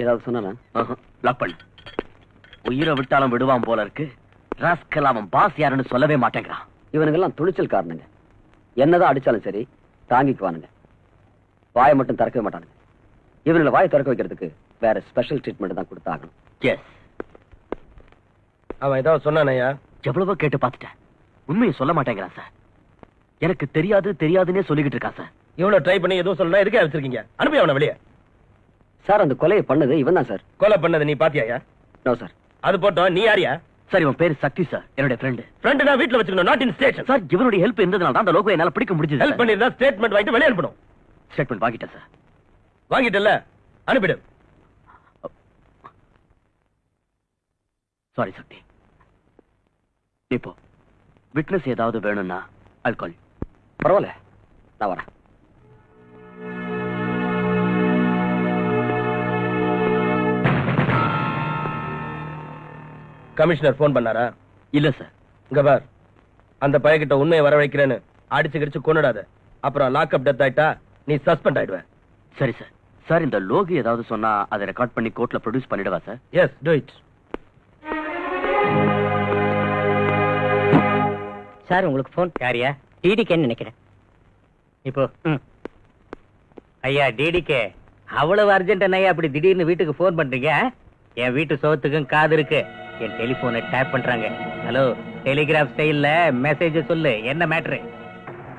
ஏதாவது சொன்னா லாக் பண்ணு. உயிரை விட்டாலும் விடுவான் போல இருக்கு. ராஸ்கல் அவன் பாஸ் யாருன்னு சொல்லவே மாட்டேங்கிறான். இவனுங்கெல்லாம் துணிச்சல் காரணங்க. என்னதான் அடிச்சாலும் சரி தாங்கிக்குவானுங்க. வாயை மட்டும் திறக்கவே மாட்டானுங்க. இவங்களை வாயை திறக்க வைக்கிறதுக்கு வேற ஸ்பெஷல் ட்ரீட்மெண்ட் தான் கொடுத்தாகணும். எஸ். அவன் ஏதாவது சொன்னானயா? எவ்வளவோ கேட்டு பார்த்துட்டேன். உண்மையை சொல்ல மாட்டேங்கிறான் சார். எனக்கு தெரியாது தெரியாதுன்னே சொல்லிக்கிட்டு இருக்கான் சார். இவ்வளவு ட்ரை பண்ணி எதுவும் சொல்லலாம், எதுக்கே வச்சிருக்கீங்க? அனுப்பி அவனை வெளியே. சார் அந்த கொலையை பண்ணது இவன் தான் சார். கொலை பண்ணது நீ பாத்தியாயா? No sir. அது போட்டோம். நீ யாரியா? சார் இவன் பேரு சக்தி சார், என்னுடைய ஃப்ரெண்டு. ஃப்ரெண்ட் நான் வீட்ல வச்சுக்கணும், நாட் இன் ஸ்டேஷன். சார் இவனுடைய ஹெல்ப் இருந்ததுனால தான் அந்த லோகோ என்னால பிடிக்க முடிஞ்சது. ஹெல்ப் பண்ணிருந்தா ஸ்டேட்மெண்ட் வாங்கிட்டு வெளியே அனுப்பணும். ஸ்டேட்மெண்ட் வாங்கிட்டேன் சார். வாங்கிட்டல, அனுப்பிடு. சாரி சக்தி. இப்போ விட்னஸ் ஏதாவது வேணும்னா I'll call you. பரவாயில்ல, நான் வரேன். கமிஷனர் போன் பண்ணாரா? இல்ல சார். இங்க பார், அந்த பையன்கிட்ட உண்மையை வரவழைக்கிறேன்னு அடிச்சு கிடிச்சு கொன்னுடாத. அப்புறம் லாக்அப் டெத் ஆயிட்டா நீ சஸ்பெண்ட் ஆயிடுவ. சரி சார். சார் இந்த லோகோ ஏதாவது சொன்னா அதை ரெக்கார்ட் பண்ணி கோர்ட்ல ப்ரொடியூஸ் பண்ணிடுவா sir? Yes, do it. Sir உங்களுக்கு போன். யாரியா? டிடிகேன்னு நினைக்கிறேன். இப்போ ஐயா டிடிகே, அவ்வளவு அர்ஜென்ட் ஐயா அப்படி திடீர்னு வீட்டுக்கு போன் பண்றீங்க? என் வீட்டு சோத்துக்கும் காது இருக்கு. என் டெலிபோனை டேப் பண்றாங்க. ஹலோ, டெலிகிராஃப் ஸ்டைல்ல மெசேஜ் சொல்லு. என்ன மேட்ரு?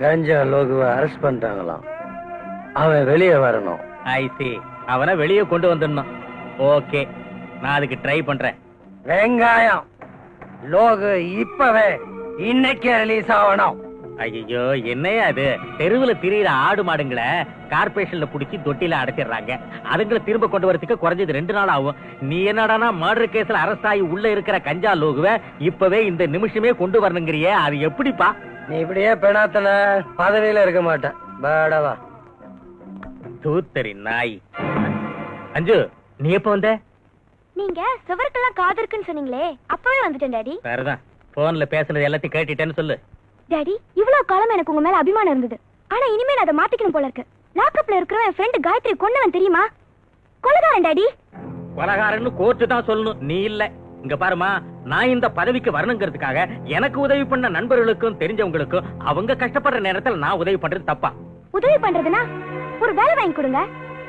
கஞ்சா லோகுவை அரெஸ்ட் பண்ணிட்டாங்களாம். அவன் வெளியே வரணும். ஐ சி. அவனை வெளியே கொண்டு வந்துடணும். ஓகே, நான் அதுக்கு ட்ரை பண்றேன். வெங்காயம் லோகு இப்பவே இன்னைக்கு ரிலீஸ் ஆகணும். ஐயோ, என்னையா அது? தெருவுல திரியிற ஆடு மாடுங்களை கார்பரேஷன்ல புடிச்சு தொட்டில அடைச்சிடுறாங்க. அதுங்களை திரும்ப கொண்டு வரதுக்கு குறைஞ்சது 2 நாள் ஆகும். நீ என்னடானா மர்டர் கேஸ்ல அரெஸ்ட் ஆகி உள்ள இருக்கிற கஞ்சா லோகுவை இப்பவே இந்த நிமிஷமே கொண்டு வரணுங்கிறியே, அது எப்படிப்பா? நீ இப்படியே பெணாத்தன பதவியில இருக்க மாட்டேன். பேடவா தூத்தரி நாய். அஞ்சு, நீ எப்ப வந்த? நீங்க சுவருக்கெல்லாம் காது இருக்குன்னு சொன்னீங்களே, அப்பவே வந்துட்டேன் டாடி. சரிதான், போன்ல பேசுனது எல்லாத்தையும் கேட்டுட்டேன்னு சொல்லு. டாடி, இவ்வளவு காலம் எனக்கு உங்க மேல அபிமானம் இருந்தது. ஆனா இனிமே நான் அதை மாத்திக்கணும் போல இருக்கு. லாக்அப்ல இருக்கிற என் ஃப்ரெண்ட் காயத்ரி கொன்னவன் தெரியுமா? கொலைகாரன் டாடி. கொலைகாரன்னு கோர்ட்டு தான் சொல்லணும், நீ இல்ல. இங்க பாருமா, நான் இந்த பதவிக்கு வரணுங்கிறதுக்காக எனக்கு உதவி பண்ண நண்பர்களுக்கும் தெரிஞ்சவங்களுக்கும் அவங்க கஷ்டப்படுற நேரத்துல நான் உதவி பண்றது தப்பா? உதவி பண்றதுனா ஒரு வேலை வாங்கி கொடுங்க,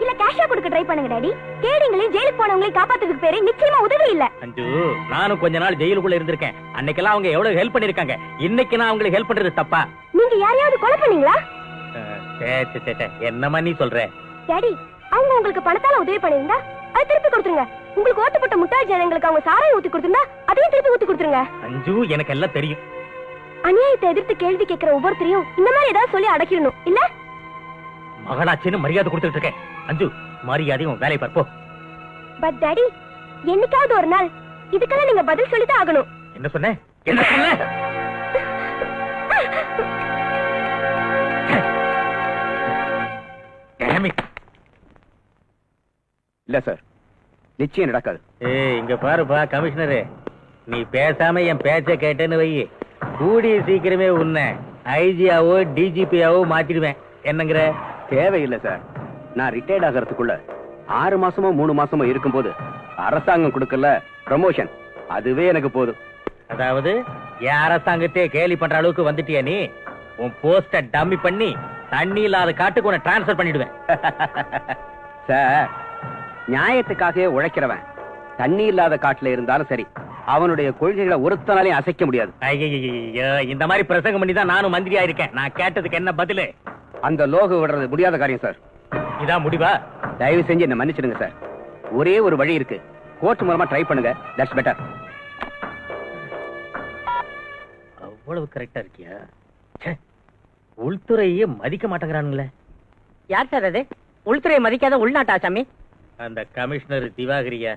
இல்ல கேஷா கொடுக்க ட்ரை பண்ணுங்க டாடி. கேடிங்களையும் ஜெயிலுக்கு போனவங்களையும் காப்பாத்துறதுக்கு பேரு நிச்சயமா உதவி இல்ல. அஞ்சு, நானும் கொஞ்ச நாள் ஜெயிலுக்குள்ள இருந்திருக்கேன். அன்னைக்கெல்லாம் அவங்க எவ்வளவு ஹெல்ப் பண்ணிருக்காங்க. இன்னைக்கு நான் அவங்களுக்கு ஹெல்ப் பண்றது தப்பா? நீங்க யாரையாவது கொலை பண்ணீங்களா? என்னமா நீ சொல்ற? டாடி, அவங்க உங்களுக்கு பணத்தால உதவி பண்ணிருந்தா அதை திருப்பி கொடுத்துருங்க. உங்களுக்கு ஓட்டுப்பட்ட முட்டாள் ஜனங்களுக்கு அவங்க சாராயம் ஊத்தி கொடுத்திருந்தா அதையும் திருப்பி ஊத்தி கொடுத்துருங்க. அஞ்சு, எனக்கு எல்லாம் தெரியும். அநியாயத்தை எதிர்த்து கேள்வி கேட்கிற ஒவ்வொருத்தரையும் இந்த மாதிரி ஏதாவது சொல்லி அடக்கிடணும் இல்ல? மகளாச்சின்னு மரியாதை கொடுத்துட்டு இருக்கேன். அஞ்சு, மரியாதையும் வேலை பார்ப்போ. பட் டாடி, என்னைக்காவது ஒரு நாள் இதுக்கெல்லாம் நீங்க பதில் சொல்லிதான் ஆகணும். என்ன சொன்ன? என்ன சொன்ன? இல்ல சார், நிச்சயம் நடக்காது. இங்க பாருப்பா கமிஷனரு, நீ பேசாம என் பேச்ச கேட்டேன்னு வை, கூடிய சீக்கிரமே உன்னை ஐஜியாவோ டிஜிபியாவோ மாத்திடுவேன். என்னங்கிற? தேவையில்லை சார். நான் ரிட்டையர்ட் ஆகிறதுக்குள்ள 6 மாசமோ 3 மாசமோ இருக்கும்போது அரசாங்கம் கொடுக்கல ப்ரமோஷன், அதுவே எனக்கு போதும். அதாவது என் அரசாங்கத்தையே கேலி பண்ற அளவுக்கு வந்துட்டியா நீ? உன் போஸ்ட டம்மி பண்ணி தண்ணி இல்லாத காட்டுக்கு உன்னை டிரான்ஸ்பர் பண்ணிடுவேன். சார், நியாயத்துக்காகவே உழைக்கிறவன் தண்ணி இல்லாத காட்டுல இருந்தாலும் சரி, அவனுடைய கொள்கைகளை ஒருத்தனாலையும் அசைக்க முடியாது. ஐயோ, இந்த மாதிரி பிரசங்கம் பண்ணி தான் நானும் மந்திரியா இருக்கேன். நான் கேட்டதுக்கு என்ன பதிலு? அந்த லோகு விடுறது முடியாத காரியம் சார். இதான் முடிவா? தயவு செஞ்சு என்ன மன்னிச்சிடுங்க சார். ஒரே ஒரு வழி இருக்கு, கோர்ட் மூலமா ட்ரை பண்ணுங்க. That's better. அவ்வளவு கரெக்டா இருக்கியா? உள்துறையே மதிக்க மாட்டேங்கிறானுங்களே. யார் சார் அது? உள்துறையை மதிக்காத உள்நாட்டு ஆசாமி? அந்த கமிஷனர் திவாகரியா.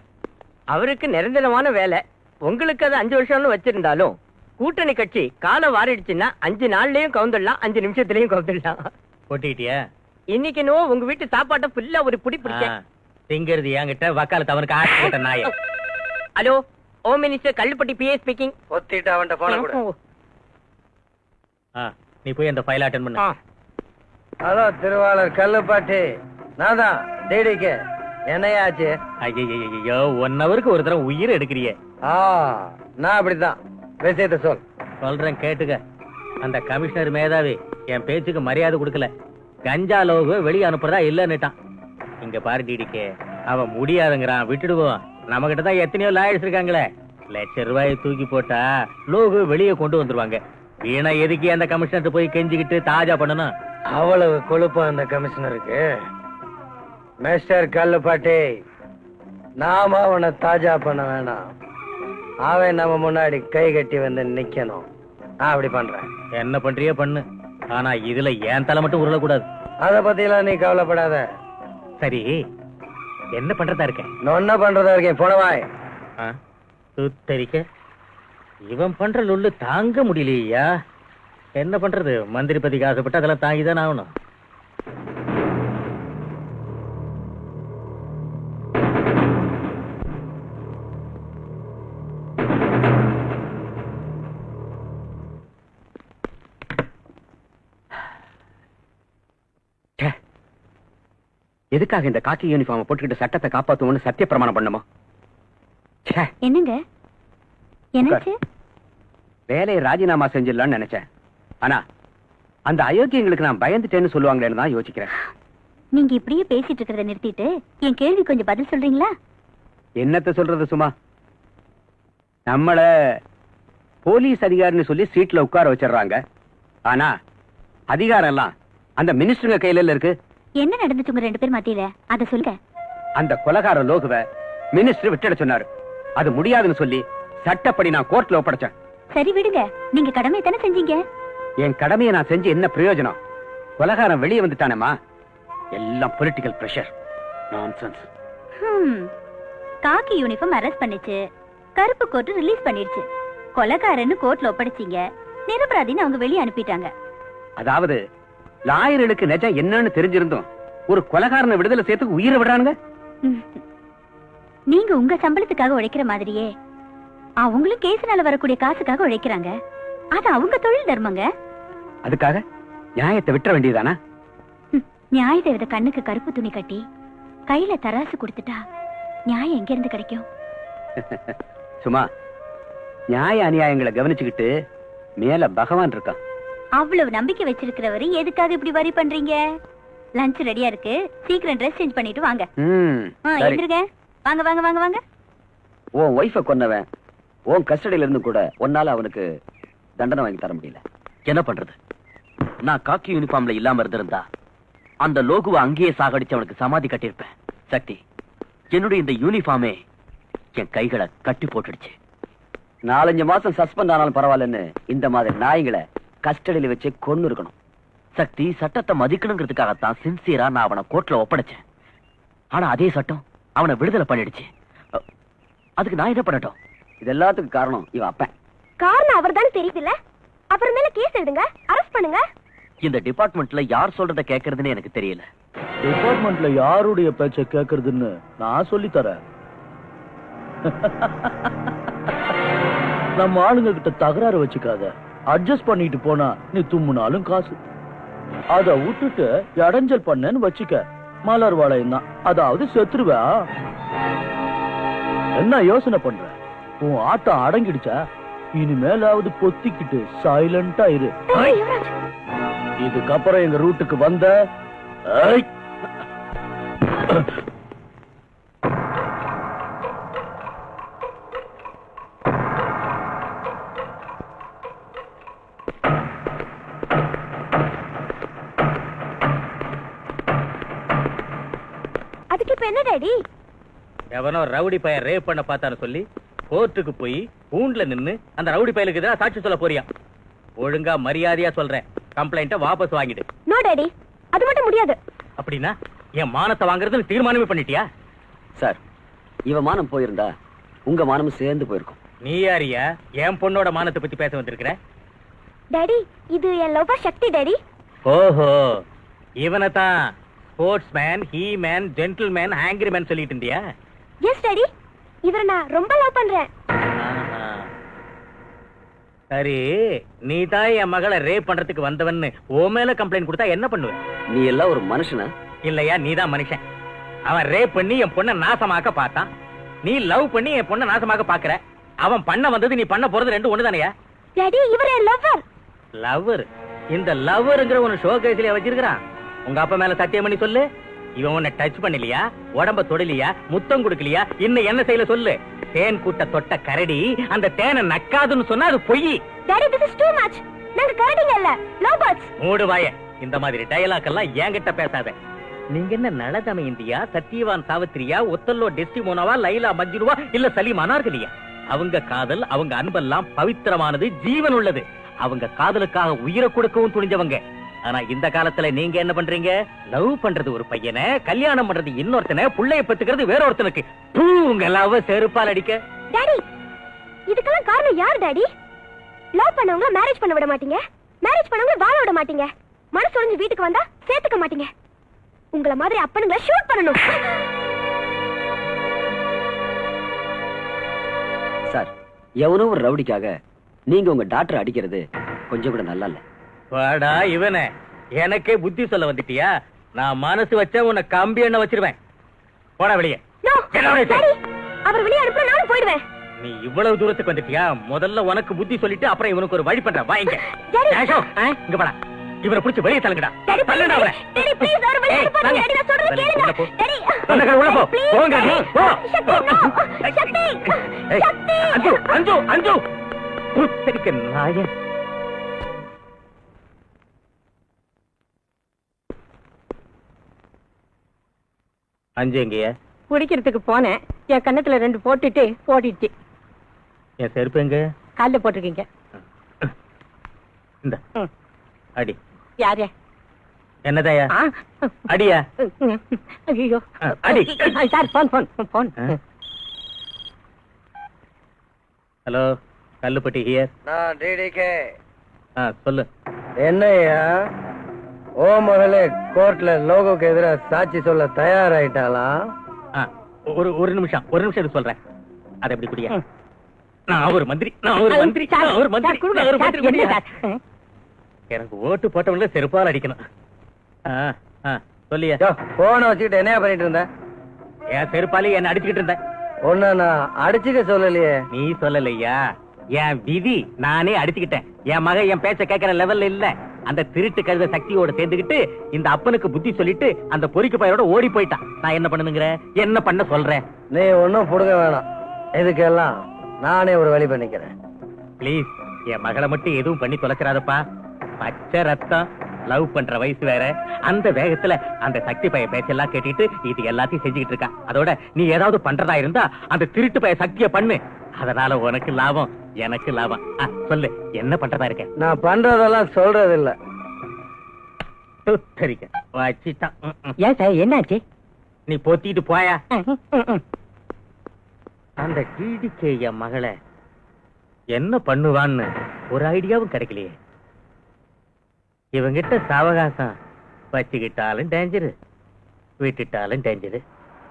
அவருக்கு நிரந்தரமான வேலை. உங்களுக்கு அது 5 வருஷம்னு வச்சிருந்தாலும் கூட்டணி கட்சி காலம் வாரிடுச்சுன்னா 5 நாள்லயும் கவுந்துடலாம், 5 நிமிஷத்துலயும் கவுந்துடலாம். போட்டிட்டியா? இன்னைக்கு நோ உங்க வீட்டு சாப்பாட்டை ஃபுல்லா ஒரு புடி பிடிச்சேன். திங்கிறது என்கிட்ட, வக்காலத்து அவனுக்கு ஆட்ட நாய. Hello, home minister Kallupatti PA speaking. ஒத்திட்டு அவன்கிட்ட போன கூட. நீ போய் அந்த ஃபைல் அட்டெண்ட் பண்ணு. ஹலோ திருவாளர் கல்லுப்பாட்டி, நான் தான் டிடிகே. என்னையாச்சு? ஐயோ 1 ஹவருக்கு ஒரு தடவை உயிரை எடுக்கிறியே. நான் அப்படித்தான். விஷயத்த சொல். சொல்றேன் கேட்டுக்க. அந்த கமிஷனர் மேதாவி என் பேச்சுக்கு மரியாதை கொடுக்கல. கஞ்சா லோகு வெளியே அனுப்புறதா இல்லன்னுட்டான். இங்க பாரு டிடிக்கே, அவன் முடியாதுங்கிறான், விட்டுடுவோம். நம்ம கிட்ட தான் எத்தனையோ லாயர்ஸ் இருக்காங்களே. ₹1,00,000 தூக்கி போட்டா லோகு வெளியே கொண்டு வந்துருவாங்க. வீணா எதுக்கு அந்த கமிஷனர் போய் கெஞ்சிக்கிட்டு தாஜா பண்ணணும்? அவ்வளவு கொழுப்பம் அந்த கமிஷனருக்கு. மிஸ்டர் கல்லுப்பாட்டி, நாம அவனை தாஜா பண்ண வேணாம். அவன் நம்ம முன்னாடி கை கட்டி வந்து நிக்கணும். நான் அப்படி பண்றேன். என்ன பண்றியோ பண்ணு, ஆனா இதுல என் தலை மட்டும் உருளக்கூடாது. அத பத்தி எல்லாம் நீ கவலைப்படாத. சரி, என்ன பண்றதா இருக்கேன்? நொன்ன பண்றதா இருக்கேன். போனவாய். சுத்தரிக்க இவன் பண்ற லொல்லு தாங்க முடியலையா? என்ன பண்றது? மந்திரி பதிக்கு ஆசைப்பட்டு அதெல்லாம் தாங்கிதான் ஆகணும். எதுக்காக இந்த காக்கி யூனிஃபார்ம் போட்டுக்கிட்டு சட்டத்தை காப்பாத்துவோம்னு சத்திய பிரமாணம் பண்ணுமோ? என்னங்க என்னாச்சு? வேலையை ராஜினாமா செஞ்சிடலாம்னு நினைச்சேன். ஆனா அந்த அயோக்கியங்களுக்கு நான் பயந்துட்டேன்னு சொல்லுவாங்களேன்னு தான் யோசிக்கிறேன். நீங்க இப்படியே பேசிட்டு இருக்கிறத நிறுத்திட்டு என் கேள்வி கொஞ்சம் பதில் சொல்றீங்களா? என்னத்த சொல்றது சும்மா? நம்மள போலீஸ் அதிகாரின்னு சொல்லி சீட்ல உட்கார வச்சிடறாங்க. ஆனா அதிகாரம் எல்லாம் அந்த மினிஸ்டருங்க கையில இருக்கு. என்ன நடந்துச்சு உங்க 2 பேர் மத்தியில? அத சொல்லுங்க. அந்த கொலைகார லோகுவ மினிஸ்டர் விட்டுட சொன்னாரு. அது முடியாதுன்னு சொல்லி சட்டப்படி நான் கோர்ட்ல ஒப்படைச்சேன். சரி விடுங்க, நீங்க கடமையை தானே செஞ்சீங்க. என் கடமையை நான் செஞ்சு என்ன பிரயோஜனம்? கொலைகாரன் வெளியே வந்துட்டானேமா. எல்லாம் பொலிட்டிக்கல் பிரஷர். நான்சென்ஸ். காக்கி யூனிஃபார்ம் அரெஸ்ட் பண்ணிச்சு, கருப்பு கோட் ரிலீஸ் பண்ணிடுச்சு. கொலைகாரன்னு கோர்ட்ல ஒப்படைச்சீங்க, நிரபராதின்னு அவங்க வெளியே அனுப்பிட்டாங்க. அதாவது லாயர்களுக்கு நிஜம் என்னன்னு தெரிஞ்சிருந்தோம் ஒரு கொலைகாரனை விடுதலை சேர்த்துக்கு உயிரை விடுறானுங்க. நீங்க உங்க சம்பளத்துக்காக உழைக்கிற மாதிரியே அவங்களும் கேஸ்னால வரக்கூடிய காசுக்காக உழைக்கிறாங்க. அது அவங்க தொழில் தர்மங்க. அதுக்காக நியாயத்தை விட்டுற வேண்டியதானா? நியாயத்தை விட கண்ணுக்கு கருப்பு துணி கட்டி கையில தராசு கொடுத்துட்டா நியாயம் எங்க இருந்து கிடைக்கும்? சும்மா நியாய அநியாயங்களை கவனிச்சுக்கிட்டு மேல பகவான் இருக்கான். அவ்வளவு நம்பிக்கை வச்சிருக்கிறவரு எதுக்காக இப்படி வரி பண்றீங்க? லஞ்ச் ரெடியா இருக்கு, சீக்கிரம் ட்ரெஸ் சேஞ்ச் பண்ணிட்டு வாங்க. எந்திருங்க, வாங்க வாங்க வாங்க வாங்க. உன் ஒய்ஃபை கொன்னவன் உன் கஸ்டடியில இருந்து கூட உன்னால அவனுக்கு தண்டனை வாங்கி தர முடியல. என்ன பண்றது? நான் காக்கி யூனிஃபார்ம்ல இல்லாம இருந்திருந்தா அந்த லோகுவை அங்கேயே சாகடிச்சு அவனுக்கு சமாதி கட்டியிருப்பேன். சக்தி, என்னுடைய இந்த யூனிஃபார்மே என் கைகளை கட்டி போட்டுடுச்சு. 4-5 மாசம் சஸ்பெண்ட் ஆனாலும் பரவாயில்லன்னு இந்த மாதிரி நாய்களை கஸ்டடியில வச்சு கொன்னு இருக்கணும். சக்தி, சட்டத்தை மதிக்கணுங்கிறதுக்காகத்தான் சின்சியரா நான் அவனை கோர்ட்ல ஒப்படைச்சேன். ஆனா அதே சட்டம் அவனை விடுதலை பண்ணிடுச்சு. அதுக்கு நான் என்ன பண்ணட்டும்? இது எல்லாத்துக்கும் காரணம் இவன் அப்பன். காரணம் அவர் தானே தெரியுதுல்ல? அப்புறமேல கேஸ் எடுங்க, அரெஸ்ட் பண்ணுங்க. இந்த டிபார்ட்மெண்ட்ல யார் சொல்றத கேக்குறதுன்னு எனக்கு தெரியல. டிபார்ட்மெண்ட்ல யாருடைய பேச்ச கேக்குறதுன்னு நான் சொல்லி தரேன். நம்ம ஆளுங்க கிட்ட தகராறு வச்சுக்காத. அட்ஜஸ்ட் பண்ணிட்டு போனா நீ தும்முனாலும் காசு. அத விட்டுட்டு இடைஞ்சல் பண்ணேன்னு வச்சுக்க, மலர் வாழையும் தான், அதாவது செத்துருவா. என்ன யோசனை பண்ற? உன் ஆட்டம் அடங்கிடுச்சா? இனிமேலாவது பொத்திக்கிட்டு சைலண்டா இரு. இதுக்கப்புறம் எங்க ரூட்டுக்கு வந்த அதுக்கு இப்ப என்ன டாடி? எவனோ ரவுடி பையன் ரேப் பண்ண பார்த்தான்னு சொல்லி கோர்ட்டுக்கு போய் பூண்ட்ல நின்னு அந்த ரவுடி பையலுக்கு எதிராக சாட்சி சொல்ல போறியா? ஒழுங்கா மரியாதையா சொல்றேன், கம்ப்ளைண்ட வாபஸ் வாங்கிடு. நோ டாடி, அது மட்டும் முடியாது. அப்படின்னா என் மானத்தை வாங்குறதுன்னு தீர்மானமே பண்ணிட்டியா? சார், இவன் மானம் போயிருந்தா உங்க மானமும் சேர்ந்து போயிருக்கும். நீ யாரியா என் பொண்ணோட மானத்தை பத்தி பேச வந்திருக்கிற? டாடி, இது என் லவ்வர் சக்தி டாடி. ஓஹோ, இவனைத்தான் sportsman, he man, gentleman, angry man சொல்லிட்டு இருந்தியா? எஸ் டாடி, இவரை நான் ரொம்ப லவ் பண்றேன். சரி, நீ தான் என் மகளை ரேப் பண்றதுக்கு வந்தவன்னு ஓ மேல கம்ப்ளைண்ட் கொடுத்தா என்ன பண்ணுவ? நீ எல்லாம் ஒரு மனுஷனா? இல்லையா, நீ தான் மனுஷன். அவன் ரேப் பண்ணி என் பொண்ணை நாசமாக்க பார்த்தான். நீ லவ் பண்ணி என் பொண்ணை நாசமாக்க பாக்குற. அவன் பண்ண வந்தது நீ பண்ண போறது ரெண்டு ஒண்ணு தானயா? டாடி இவரே லவ்வர். லவ்வர்? இந்த லவ்வர்ங்கிற ஒரு ஷோ கேஸ்ல வச்சிருக்கான். உங்க அப்பா மேல சத்தியம் பண்ணி சொல்லு. இவன் உன்னை டச் பண்ணலையா, உடம்ப தொடலையா, முத்தம் கொடுக்கலையா, இன்னும் என்ன செய்யல சொல்லு. தேன் கூட்ட தொட்ட கரடி அந்த தேனை நக்காதுன்னு சொன்னா அது பொய். Daddy this is too much. நாங்க கரடிங்க இல்ல, லவ் பேர்ட்ஸ். மூடு வாய. இந்த மாதிரி டயலாக் எல்லாம் என்கிட்ட பேசாத. நீங்க என்ன நலதம இந்தியா, சத்தியவான் சாவித்திரியா, ஒத்தல்லோ டெஸ்டிமோனாவா, லைலா மஜ்னுவா, இல்ல சலீம் அனார்கலியா? அவங்க காதல், அவங்க அன்பெல்லாம் பவித்திரமானது, ஜீவன் உள்ளது. அவங்க காதலுக்காக உயிரை கொடுக்கவும் துணிஞ்சவங்க. ஆனா இந்த காலத்துல நீங்க என்ன பண்றீங்க? லவ் பண்றது ஒரு பையனை, கல்யாணம் பண்றது இன்னொருத்தனை, புள்ளைய பெத்துக்கிறது வேற ஒருத்தனுக்கு. உங்க லவ் செருப்பால் அடிக்க. டாடி இதுக்கெல்லாம் காரணம் யார் டாடி? லவ் பண்ணவங்கள மேரேஜ் பண்ண விட மாட்டீங்க, மேரேஜ் பண்ணவங்கள வாழ விட மாட்டீங்க, மனசு உடைஞ்சு வீட்டுக்கு வந்தா சேர்த்துக்க மாட்டீங்க. உங்கள மாதிரி அப்பனுங்களை ஷூட் பண்ணணும். சார், எவனோ ஒரு ரவுடிக்காக நீங்க உங்க டாக்டர் அடிக்கிறது கொஞ்சம் கூட நல்லா இல்ல. வாடா இவனே, எனக்கே புத்தி சொல்ல வந்துட்டியா? நான் மனசு வச்சா உன்னை கம்பி எண்ணெய் வச்சிருவேன். போடா வெளியே. No, டாடி அவர் வெளியே அனுப்புற நானும் போயிடுவேன். நீ இவ்வளவு தூரத்துக்கு வந்துட்டியா? முதல்ல உனக்கு புத்தி சொல்லிட்டு அப்புறம் இவனுக்கு ஒரு வழி பண்றேன். வாங்க. இங்க போடா. இவரை புடிச்சு வெளியே தள்ளுங்கடா. தள்ளுடா அவனை. டாடி ப்ளீஸ் அவர் வெளியே அனுப்பாதீங்க. டாடி நான் சொல்றத கேளுங்க. டாடி சொன்னங்க உள்ள போ. போங்க நீ. போ. சக்தி. சக்தி. அஞ்சு அஞ்சு அஞ்சு. புத்தரிக்க நாயே. அஞ்சு எங்கயா? குடிக்கிறதுக்கு போனேன். என் கண்ணத்துல ரெண்டு போட்டுட்டு ஓடிடுச்சு. என் செருப்பு எங்க? கால்ல போட்டிருக்கீங்க. இந்த அடி. யாரு? என்னதாயா? அடியா? ஐயோ அடி. Sir phone phone phone. Hello, Kallupatti here. நான் டிடிகே. சொல்லு. என்னையா ஓ மகளே கோர்ட்ல லோகோக்கு எதிராக சாட்சி சொல்ல தயாராயிட்டாளா? ஒரு நிமிஷம் இது சொல்றேன். அதை எப்படி குடியா? நான் ஒரு மந்திரி, நான் ஒரு மந்திரி, நான் ஒரு மந்திரி, நான் ஒரு மந்திரி குடியா? எனக்கு ஓட்டு போட்டவங்கள செருப்பால் அடிக்கணும். சொல்லியா? போனை வச்சுக்கிட்டு என்னையா பண்ணிட்டு இருந்த? என் செருப்பாலே என்ன அடிச்சுக்கிட்டு இருந்தேன். ஒன்ன நான் அடிச்சுக்க சொல்லலையே. நீ சொல்லலையா? என் விதி நானே அடிச்சுக்கிட்டேன். என் மகன் என் பேச்ச கேட்கிற லெவல்ல இல்ல. அந்த திருட்டு கழுத சக்தியோட சேர்ந்துகிட்டு இந்த அப்பனுக்கு புத்தி சொல்லிட்டு அந்த பொறிக்கு பையோட ஓடி போயிட்டான். நான் என்ன பண்ணுங்கிற? என்ன பண்ண சொல்றேன்? நீ ஒன்னும் புடுங்க வேணாம். இதுக்கெல்லாம் நானே ஒரு வழி பண்ணிக்கிறேன். பிளீஸ் என் மகளை மட்டும் எதுவும் பண்ணி தொலைச்சிடாதப்பா. பச்சை ரத்தம், லவ் பண்ற வயசு வேற. அந்த வேகத்துல அந்த சக்தி பைய பேச்செல்லாம் கேட்டுட்டு இது எல்லாத்தையும் செஞ்சுக்கிட்டு இருக்கா. அதோட நீ ஏதாவது பண்றதா இருந்தா அந்த திருட்டு பைய சக்திய பண்ணு. அதனால உனக்கு லாபம், எனக்கு லாபம். சொல்லு, என்ன பண்றதா இருக்க? நான் பண்றதெல்லாம் சொல்றது இல்ல. வச்சிட்டான். ஏன் சார் என்னாச்சு? நீ பொத்திட்டு போயா. அந்த டிடிகே என் மகளை என்ன பண்ணுவான்னு ஒரு ஐடியாவும் கிடைக்கலையே. இவங்கிட்ட சாவகாசம் வச்சுக்கிட்டாலும் டேஞ்சரு, விட்டுட்டாலும் டேஞ்சரு.